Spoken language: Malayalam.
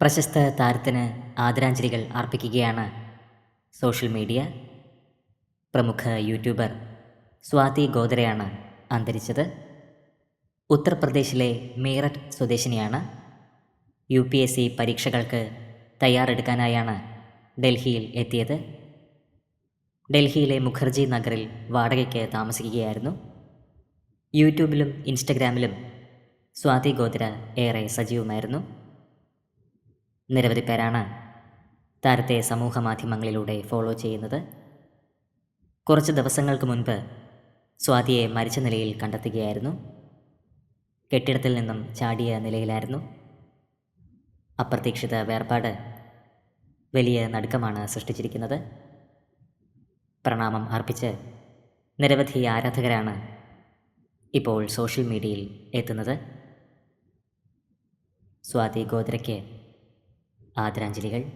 പ്രശസ്ത താരത്തിന് ആദരാഞ്ജലികൾ അർപ്പിക്കുകയാണ് സോഷ്യൽ മീഡിയ. പ്രമുഖ യൂട്യൂബർ സ്വാതി ഗോദ്രയാണ് അന്തരിച്ചത്. ഉത്തർപ്രദേശിലെ മീററ്റ് സ്വദേശിനിയാണ്. UPSC പരീക്ഷകൾക്ക് തയ്യാറെടുക്കാനായാണ് ഡൽഹിയിൽ എത്തിയത്. ഡൽഹിയിലെ മുഖർജി നഗറിൽ വാടകയ്ക്ക് താമസിക്കുകയായിരുന്നു. യൂട്യൂബിലും ഇൻസ്റ്റഗ്രാമിലും സ്വാതി ഗോദ്ര ഏറെ സജീവമായിരുന്നു. നിരവധി പേരാണ് താരത്തെ സമൂഹ മാധ്യമങ്ങളിലൂടെ ഫോളോ ചെയ്യുന്നത്. കുറച്ച് ദിവസങ്ങൾക്ക് മുൻപ് സ്വാതിയെ മരിച്ച നിലയിൽ കണ്ടെത്തുകയായിരുന്നു. കെട്ടിടത്തിൽ നിന്നും ചാടിയ നിലയിലായിരുന്നു. അപ്രതീക്ഷിത വേർപാട് വലിയ നടുക്കമാണ് സൃഷ്ടിച്ചിരിക്കുന്നത്. പ്രണാമം അർപ്പിച്ച് നിരവധി ആരാധകരാണ് ഇപ്പോൾ സോഷ്യൽ മീഡിയയിൽ എത്തുന്നത്. സ്വാതി ഗോദ്രയ്ക്ക് ആദരാഞ്ജലികൾ.